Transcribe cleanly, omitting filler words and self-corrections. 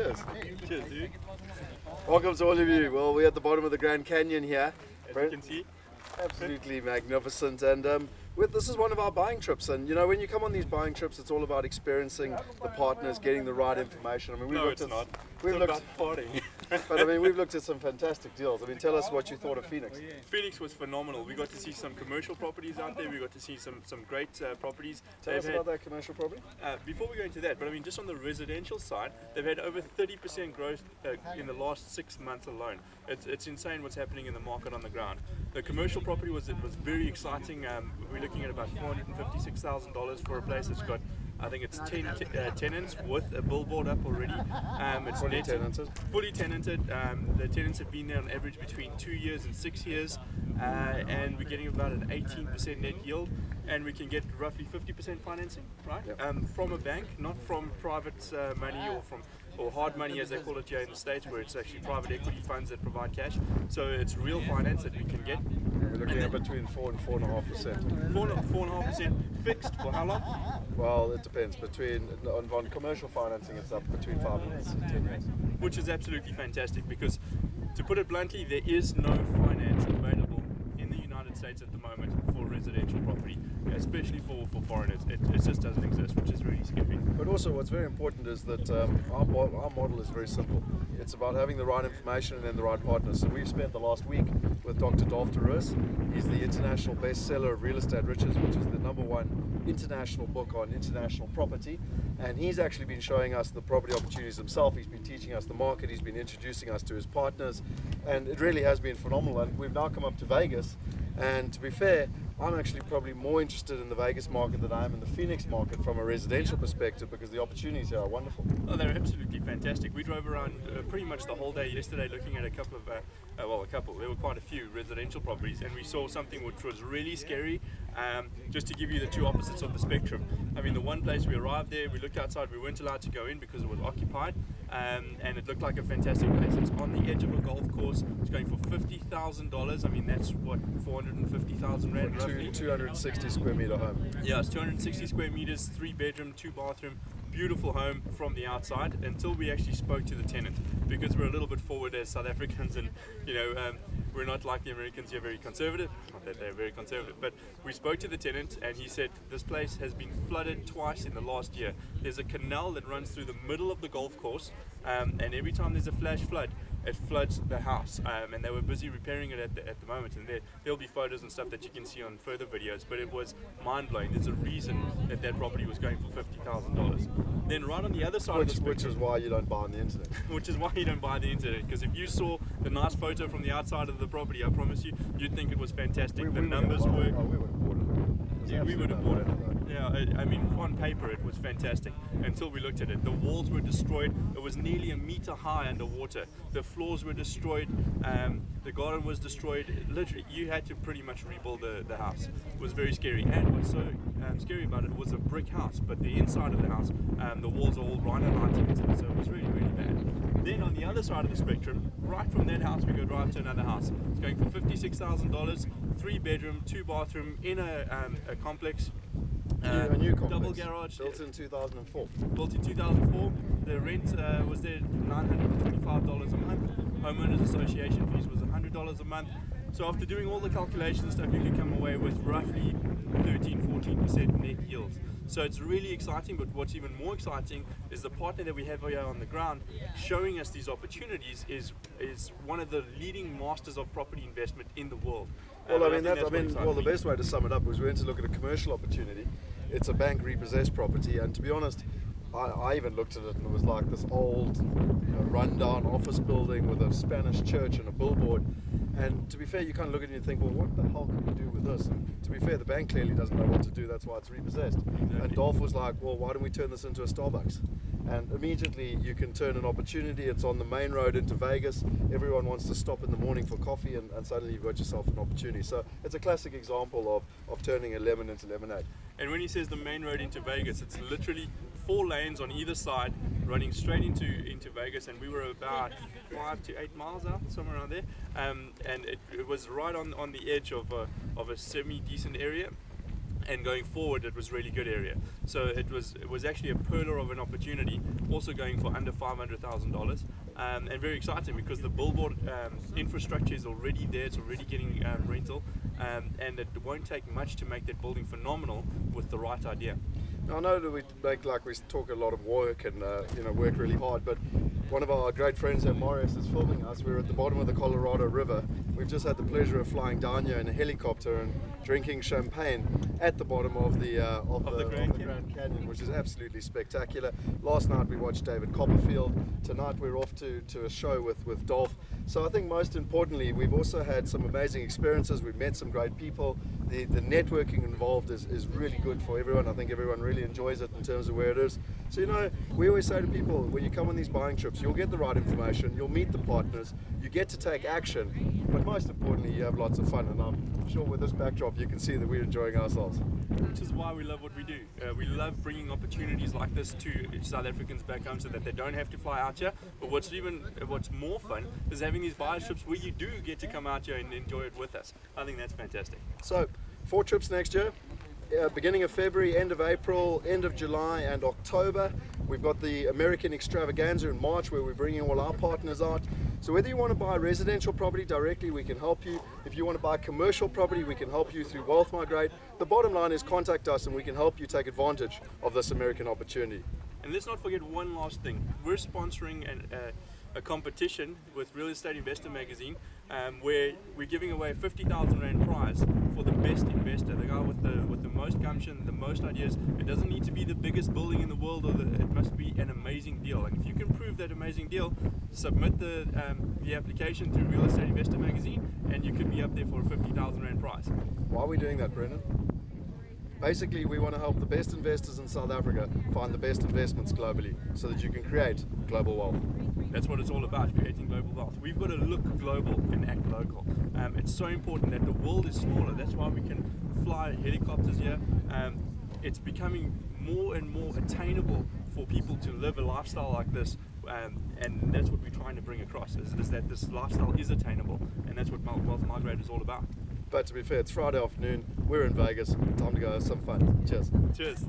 Cheers. Cheers, dude. Welcome to all of you. Well, we're at the bottom of the Grand Canyon here. As you can see. Absolutely magnificent, and this is one of our buying trips. And you know, when you come on these buying trips, it's all about experiencing the partners, getting the right information. I mean, we've looked about partying. But I mean, we've looked at some fantastic deals. I mean, tell us what you thought of Phoenix. Phoenix was phenomenal. We got to see some commercial properties out there. We got to see some great properties. Tell us about that commercial property. Before we go into that, but I mean, just on the residential side, they've had over 30% growth in the last 6 months alone. It's insane what's happening in the market on the ground. The commercial property was very exciting. We're looking at about $456,000 for a place that's got, I think it's 10 tenants with a billboard up already. It's fully tenanted. Fully tenanted. The tenants have been there on average between 2 years and 6 years, and we're getting about an 18% net yield, and we can get roughly 50% financing, right? Yep. From a bank, not from private money or hard money as they call it here in the States, where it's actually private equity funds that provide cash. So it's real finance that we can get. We're looking at between 4 and 4.5%. 4.5% fixed for how long? Well, it depends. On commercial financing, it's up between 5 and 10 years. Which is absolutely fantastic, because to put it bluntly, there is no finance available in the United States at the moment for residential property, especially for foreigners. It just doesn't exist, which is really scary. But also what's very important is that our model is very simple. It's about having the right information and then the right partners. So we've spent the last week with Dr. Dolph Terus. He's the international bestseller of Real Estate Riches, which is the #1 international book on international property. And he's actually been showing us the property opportunities himself. He's been teaching us the market. He's been introducing us to his partners. And it really has been phenomenal. And we've now come up to Vegas. And to be fair, I'm actually probably more interested in the Vegas market than I am in the Phoenix market from a residential perspective, because the opportunities here are wonderful. Oh, they're absolutely fantastic. We drove around pretty much the whole day yesterday looking at a couple, there were quite a few residential properties, and we saw something which was really scary, just to give you the two opposites of the spectrum. I mean, the one place we arrived there, we looked outside, we weren't allowed to go in because it was occupied, and it looked like a fantastic place. It's on the edge of a golf course. It's going for $50,000. I mean, that's what, 450,000 rand roughly. 260 square meter home. Yeah, it's 260 square meters, 3 bedroom, 2 bathroom, beautiful home from the outside, until we actually spoke to the tenant, because we're a little bit forward as South Africans, and we're not like the Americans here, very conservative. Not that they're very conservative, but we spoke to the tenant, and he said this place has been flooded twice in the last year. There's a canal that runs through the middle of the golf course, and every time there's a flash flood, it floods the house, and they were busy repairing it at the moment, and there'll be photos and stuff that you can see on further videos, but it was mind-blowing. There's a reason that property was going for $50,000. Then right on the other side of the spectrum, which is why you don't buy on the internet. Which is why you don't buy the internet, because if you saw the nice photo from the outside of the property, I promise you, you'd think it was fantastic. The numbers were... we would have bought it. Yeah, we would have bought it. Yeah, I mean, on paper it was fantastic until we looked at it. The walls were destroyed. It was nearly 1 meter high underwater. The floors were destroyed. The garden was destroyed. Literally, you had to pretty much rebuild the house. It was very scary. And what's so scary about it was a brick house, but the inside of the house, the walls are all rhino lighting, so it was really, really bad. Then on the other side of the spectrum, right from that house, we go drive to another house. It's going for $56,000, 3 bedroom, 2 bathroom in a complex. A new complex. Double garage. Built in 2004. Built in 2004. The rent was there $925 a month. Homeowners Association fees was $100 a month. So after doing all the calculations and stuff, you can come away with roughly 13-14% net yields. So it's really exciting, but what's even more exciting is the partner that we have here on the ground showing us these opportunities is one of the leading masters of property investment in the world. Well, the best way to sum it up was we went to look at a commercial opportunity. It's a bank repossessed property, and to be honest, I even looked at it and it was like this old, rundown office building with a Spanish church and a billboard. And to be fair, you kind of look at it and you think, well, what the hell can we do with this? And to be fair, the bank clearly doesn't know what to do. That's why it's repossessed. Exactly. And Dolph was like, well, why don't we turn this into a Starbucks? And immediately you can turn an opportunity. It's on the main road into Vegas. Everyone wants to stop in the morning for coffee, and suddenly you've got yourself an opportunity. So it's a classic example of turning a lemon into lemonade. And when he says the main road into Vegas, it's literally 4 lanes on either side running straight into Vegas, and we were about 5 to 8 miles out, somewhere around there, and it was right on the edge of a semi-decent area. And going forward, it was really good area. So it was actually a perler of an opportunity, also going for under $500,000, and very exciting because the billboard infrastructure is already there. It's already getting rental, and it won't take much to make that building phenomenal with the right idea. Now, I know that we talk a lot of work and work really hard, but one of our great friends at Morris is filming us. We're at the bottom of the Colorado River. We've just had the pleasure of flying down here in a helicopter and drinking champagne at the bottom of the Grand Canyon, which is absolutely spectacular. Last night we watched David Copperfield. Tonight we're off to a show with Dolph. So I think most importantly, we've also had some amazing experiences. We've met some great people. The networking involved is really good for everyone. I think everyone really enjoys it in terms of where it is. So, we always say to people, when you come on these buying trips, you'll get the right information, you'll meet the partners, you get to take action, but most importantly, you have lots of fun. And I'm sure with this backdrop, you can see that we're enjoying ourselves. Which is why we love what we do. We love bringing opportunities like this to South Africans back home so that they don't have to fly out here. But what's more fun is having these buyer trips where you do get to come out here and enjoy it with us. I think that's fantastic. So, 4 trips next year. Beginning of February, end of April, end of July and October. We've got the American Extravaganza in March where we're bringing all our partners out. So whether you want to buy residential property directly, we can help you. If you want to buy commercial property, we can help you through Wealth Migrate. The bottom line is contact us and we can help you take advantage of this American opportunity. And let's not forget one last thing. We're sponsoring a competition with Real Estate Investor magazine where we're giving away a 50,000 Rand prize for the best investor, the guy with the most gumption, the most ideas. It doesn't need to be the biggest building in the world, it must be an amazing deal. And if you can prove that amazing deal, submit the application to Real Estate Investor magazine and you could be up there for a 50,000 Rand prize. Why are we doing that, Brendon? Basically, we want to help the best investors in South Africa find the best investments globally so that you can create global wealth. That's what it's all about, creating global wealth. We've got to look global and act local. It's so important that the world is smaller. That's why we can fly helicopters here. It's becoming more and more attainable for people to live a lifestyle like this. And that's what we're trying to bring across, is that this lifestyle is attainable. And that's what Wealth Migrate is all about. But to be fair, it's Friday afternoon, we're in Vegas, time to go have some fun. Cheers. Cheers.